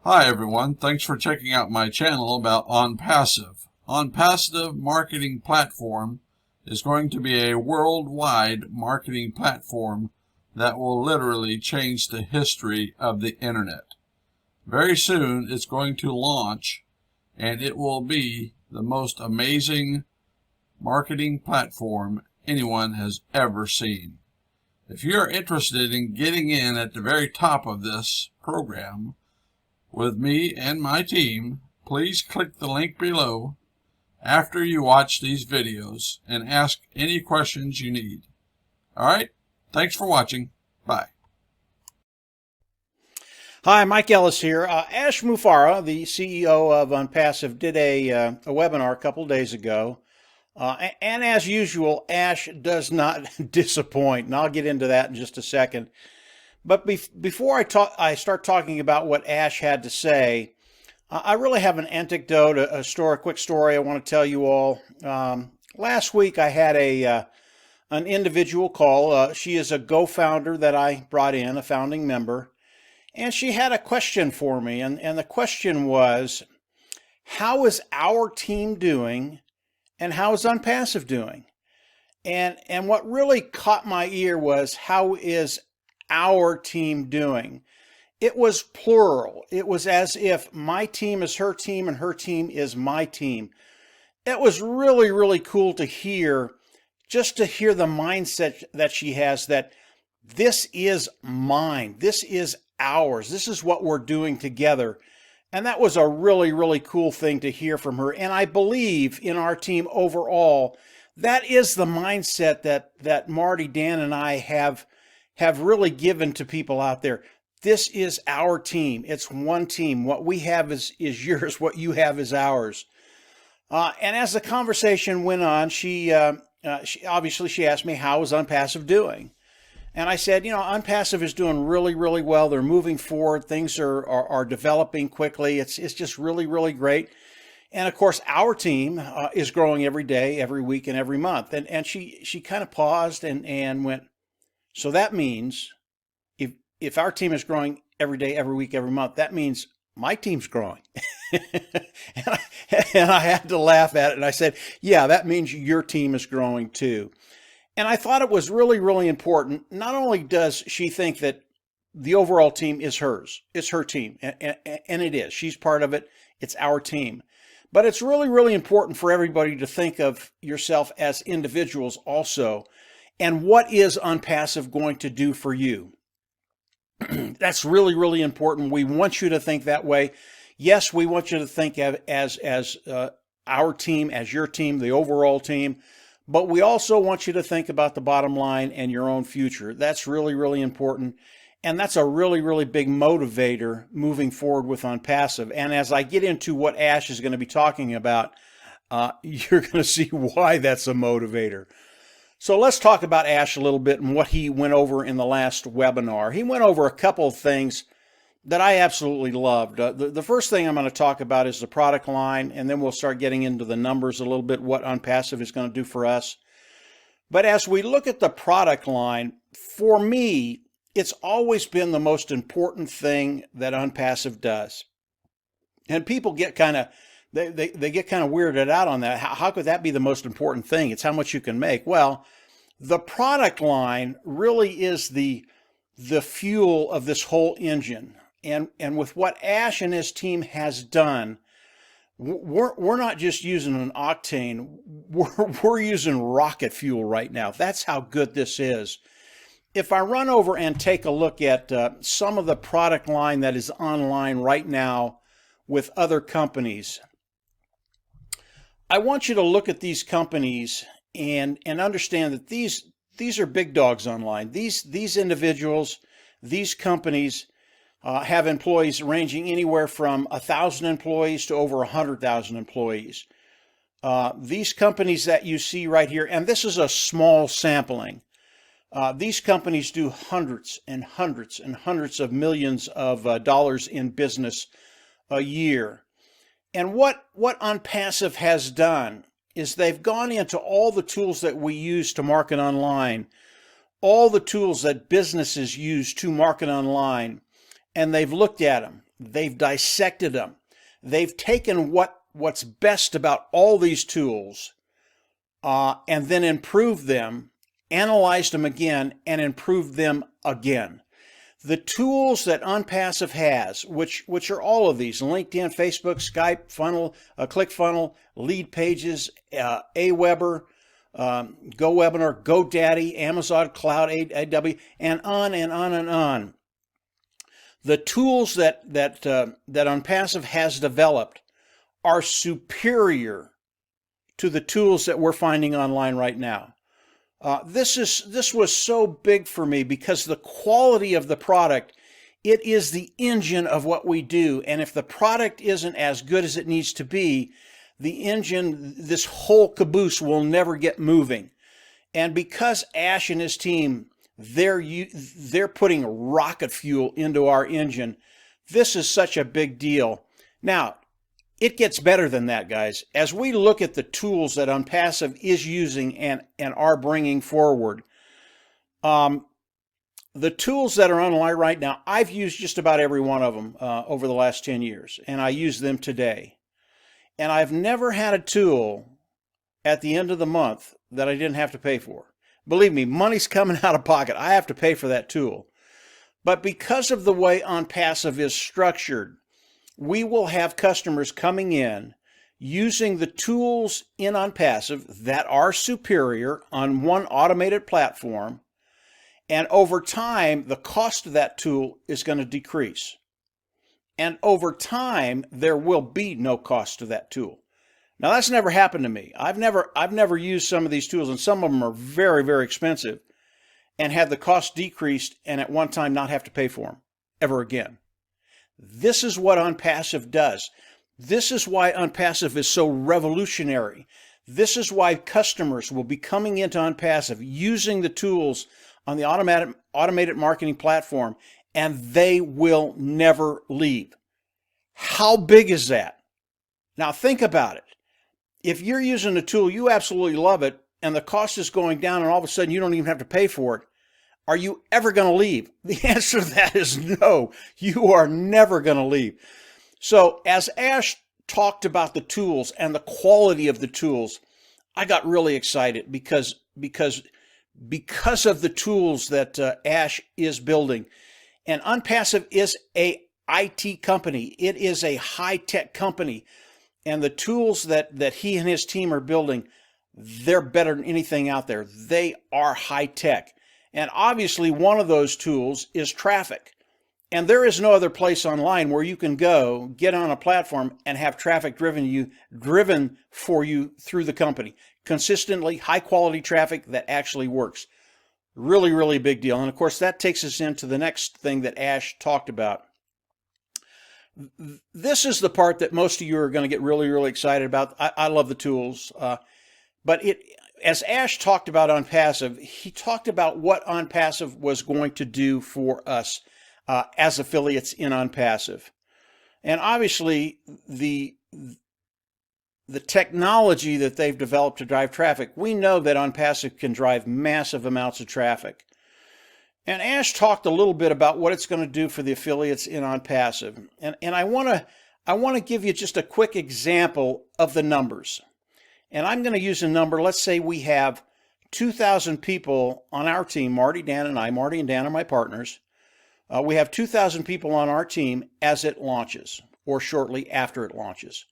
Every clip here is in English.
Hi everyone, thanks for checking out my channel about Onpassive. Onpassive marketing platform is going to be a worldwide marketing platform that will literally change the history of the internet. Very soon it's going to launch and it will be the most amazing marketing platform anyone has ever seen. If you're interested in getting in at the very top of this program, with me and my team, please click the link below after you watch these videos and ask any questions you need. All right, thanks for watching. Bye. Hi, Mike Ellis here. Ash Mufareh, the CEO of Onpassive, did a webinar a couple days ago. And as usual, Ash does not disappoint, and I'll get into that in just a second. But before I start talking about what Ash had to say, I really have an anecdote, a quick story I want to tell you all. Last week I had an individual call. She is a Go-founder that I brought in, a founding member, and she had a question for me. And the question was, how is our team doing, and how is Onpassive doing? And what really caught my ear was, how is our team doing? It was plural. It was as if my team is her team and her team is my team. It was really, really cool to hear, just to hear the mindset that she has, that this is mine, this is ours, this is what we're doing together. And that was a really, really cool thing to hear from her. And I believe in our team overall, that is the mindset that Marty, Dan, and I have really given to people out there. This is our team. It's one team. What we have is yours. What you have is ours. And as the conversation went on, she obviously asked me, how is Onpassive doing? And I said, Onpassive is doing really, really well. They're moving forward. Things are developing quickly. It's just really, really great. And of course, our team is growing every day, every week, and every month. And she kind of paused and went, so that means if our team is growing every day, every week, every month, that means my team's growing. and I had to laugh at it. And I said, yeah, that means your team is growing too. And I thought it was really, really important. Not only does she think that the overall team is hers, it's her team, and it is. She's part of it. It's our team. But it's really, really important for everybody to think of yourself as individuals also. And what is Onpassive going to do for you? That's really, really important. We want you to think that way. Yes, we want you to think as our team, as your team, the overall team. But we also want you to think about the bottom line and your own future. That's really, really important. And that's a really, really big motivator moving forward with Onpassive. And as I get into what Ash is going to be talking about, you're going to see why that's a motivator. So let's talk about Ash a little bit and what he went over in the last webinar. He went over a couple of things that I absolutely loved. The first thing I'm going to talk about is the product line, and then we'll start getting into the numbers a little bit, what Onpassive is going to do for us. But as we look at the product line, for me, it's always been the most important thing that Onpassive does. And people get kind of They get kind of weirded out on that. How could that be the most important thing? It's how much you can make. Well, the product line really is the fuel of this whole engine. And with what Ash and his team has done, we're not just using an octane. We're using rocket fuel right now. That's how good this is. If I run over and take a look at some of the product line that is online right now with other companies, I want you to look at these companies and understand that these are big dogs online. These individuals, these companies have employees ranging anywhere from 1,000 employees to over 100,000 employees. These companies that you see right here, and this is a small sampling, these companies do hundreds and hundreds and hundreds of millions of dollars in business a year. And what Onpassive has done is they've gone into all the tools that we use to market online, all the tools that businesses use to market online, and they've looked at them. they've dissected them. They've taken what's best about all these tools and then improved them, analyzed them again, and improved them again. The tools that Onpassive has, which are all of these: LinkedIn, Facebook, Skype, Funnel, ClickFunnels, Lead Pages, Aweber, GoWebinar, GoDaddy, Amazon Cloud, AW, and on and on and on. The tools that Onpassive has developed are superior to the tools that we're finding online right now. This was so big for me because the quality of the product, it is the engine of what we do. And if the product isn't as good as it needs to be, the engine, this whole caboose, will never get moving. And because Ash and his team, they're putting rocket fuel into our engine, this is such a big deal. Now, it gets better than that, guys. As we look at the tools that Onpassive is using and are bringing forward, the tools that are online right now, I've used just about every one of them over the last 10 years, and I use them today. And I've never had a tool at the end of the month that I didn't have to pay for. Believe me, money's coming out of pocket. I have to pay for that tool. But because of the way Onpassive is structured, we will have customers coming in using the tools in Onpassive that are superior on one automated platform, and over time, the cost of that tool is going to decrease. And over time, there will be no cost to that tool. Now, that's never happened to me. I've never used some of these tools, and some of them are very, very expensive, and had the cost decreased and at one time not have to pay for them ever again. This is what Onpassive does. This is why Onpassive is so revolutionary. This is why customers will be coming into Onpassive using the tools on the automated marketing platform, and they will never leave. How big is that? Now think about it. If you're using a tool, you absolutely love it, and the cost is going down, and all of a sudden you don't even have to pay for it, are you ever going to leave? The answer to that is no. You are never going to leave. So as Ash talked about the tools and the quality of the tools, I got really excited because of the tools that Ash is building. And Onpassive is a IT company. It is a high-tech company. And the tools that he and his team are building, they're better than anything out there. They are high-tech. And obviously one of those tools is traffic. And there is no other place online where you can go, get on a platform, and have traffic driven for you through the company. Consistently, high-quality traffic that actually works. Really, really big deal. And of course, that takes us into the next thing that Ash talked about. This is the part that most of you are going to get really, really excited about. I love the tools. But as Ash talked about Onpassive, he talked about what Onpassive was going to do for us as affiliates in Onpassive. And obviously, the technology that they've developed to drive traffic, we know that Onpassive can drive massive amounts of traffic. And Ash talked a little bit about what it's going to do for the affiliates in Onpassive. And I want to give you just a quick example of the numbers. And I'm going to use a number. Let's say we have 2,000 people on our team, Marty, Dan, and I. Marty and Dan are my partners. We have 2,000 people on our team as it launches, or shortly after it launches.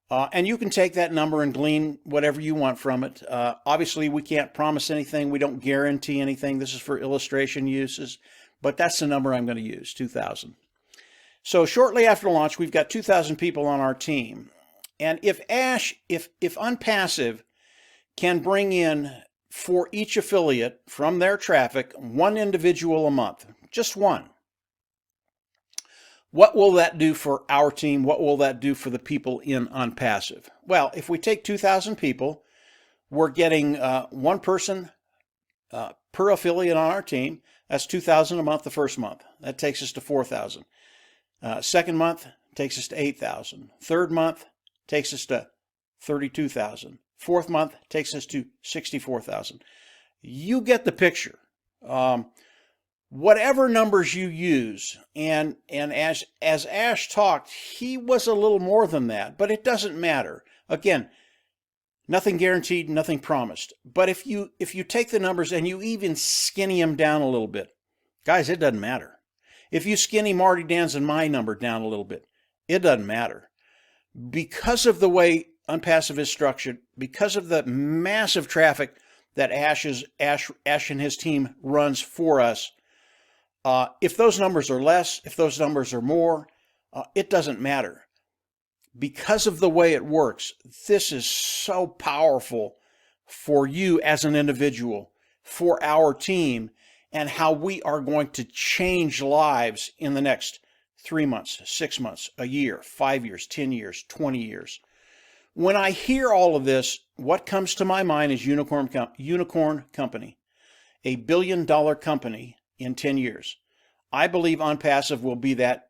And you can take that number and glean whatever you want from it. Obviously, we can't promise anything. We don't guarantee anything. This is for illustration uses. But that's the number I'm going to use, 2,000. So shortly after launch, we've got 2,000 people on our team. And if Onpassive can bring in for each affiliate from their traffic one individual a month, just one, what will that do for our team? What will that do for the people in Onpassive? Well, if we take 2,000 people, we're getting one person per affiliate on our team. That's 2,000 a month the first month. That takes us to 4,000. Second month takes us to 8,000. Third month takes us to 32,000. Fourth month takes us to 64,000. You get the picture. whatever numbers you use, and as Ash talked, he was a little more than that, but it doesn't matter. Again, nothing guaranteed, nothing promised. But if you take the numbers and you even skinny them down a little bit, guys, it doesn't matter. If you skinny Marty Dan's and my number down a little bit, it doesn't matter. Because of the way Onpassive is structured, because of the massive traffic that Ash and his team runs for us, if those numbers are less, if those numbers are more, it doesn't matter. Because of the way it works, this is so powerful for you as an individual, for our team, and how we are going to change lives in the next 3 months, 6 months, a year, 5 years, 10 years, 20 years. When I hear all of this, what comes to my mind is Unicorn Company, a $1 billion company in 10 years. I believe Onpassive will be that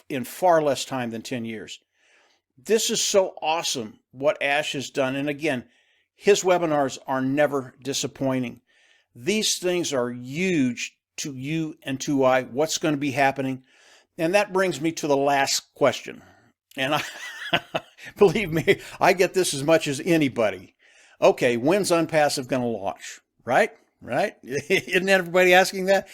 in far less time than 10 years. This is so awesome what Ash has done. And again, his webinars are never disappointing. These things are huge to you and to I, what's going to be happening. And that brings me to the last question. And believe me, I get this as much as anybody. Okay, when's Onpassive going to launch? Right? Isn't everybody asking that?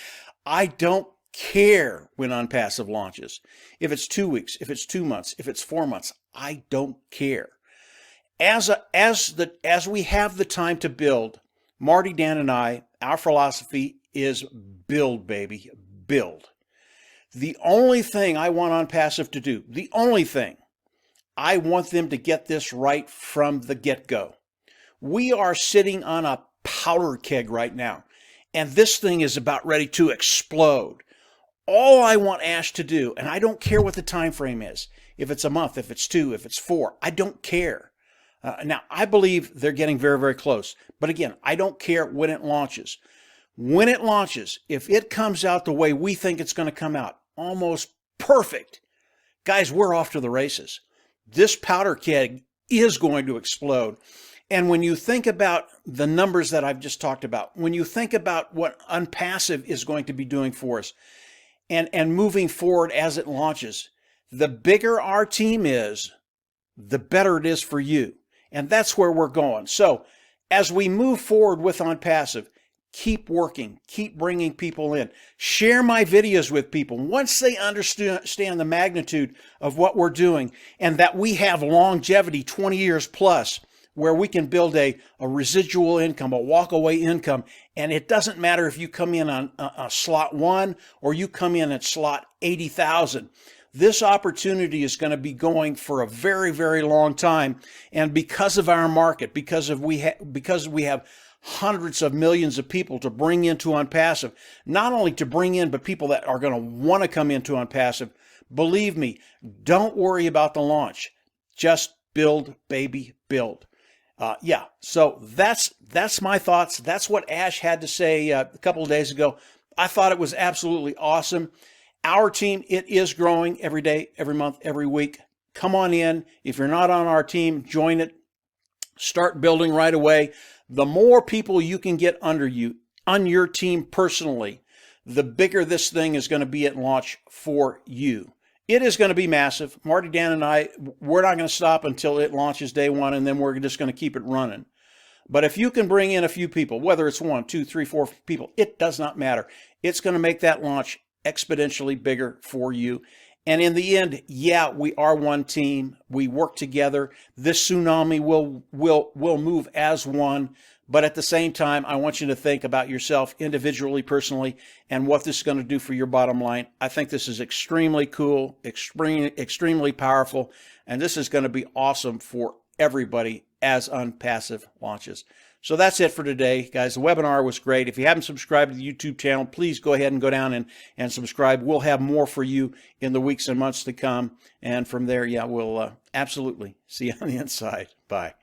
I don't care when Onpassive launches. If it's 2 weeks, if it's 2 months, if it's 4 months, I don't care. As we have the time to build, Marty, Dan, and I, our philosophy is build, baby, build. The only thing I want Onpassive to do, the only thing, I want them to get this right from the get-go. We are sitting on a powder keg right now, and this thing is about ready to explode. All I want Ash to do, and I don't care what the time frame is, if it's a month, if it's 2, if it's 4, I don't care. Now, I believe they're getting very, very close. But again, I don't care when it launches. When it launches, if it comes out the way we think it's going to come out, almost perfect, guys, we're off to the races. This powder keg is going to explode. And when you think about the numbers that I've just talked about, when you think about what Onpassive is going to be doing for us, and moving forward as it launches, the bigger our team is, the better it is for you. And that's where we're going. So as we move forward with Onpassive, keep working, keep bringing people in. Share my videos with people. Once they understand the magnitude of what we're doing and that we have longevity, 20 years plus, where we can build a residual income, a walk-away income, and it doesn't matter if you come in on slot 1 or you come in at slot 80,000. This opportunity is going to be going for a very, very long time, and because of our market, because we have hundreds of millions of people to bring into Onpassive, not only to bring in, but people that are going to want to come into Onpassive, believe me, don't worry about the launch. Just build, baby, build. So that's my thoughts. That's what Ash had to say a couple of days ago. I thought it was absolutely awesome. Our team, it is growing every day, every month, every week. Come on in. If you're not on our team, join it. Start building right away. The more people you can get under you, on your team personally, the bigger this thing is going to be at launch for you. It is going to be massive. Marty, Dan, and I, we're not going to stop until it launches day 1, and then we're just going to keep it running. But if you can bring in a few people, whether it's 1, 2, 3, 4 people, it does not matter. It's going to make that launch exponentially bigger for you. And in the end, yeah, we are one team. We work together. This tsunami will move as one. But at the same time, I want you to think about yourself individually, personally, and what this is going to do for your bottom line. I think this is extremely cool, extremely powerful, and this is going to be awesome for everybody as Onpassive launches. So that's it for today, guys. The webinar was great. If you haven't subscribed to the YouTube channel, please go ahead and go down and subscribe. We'll have more for you in the weeks and months to come. And from there, yeah, we'll absolutely see you on the inside. Bye.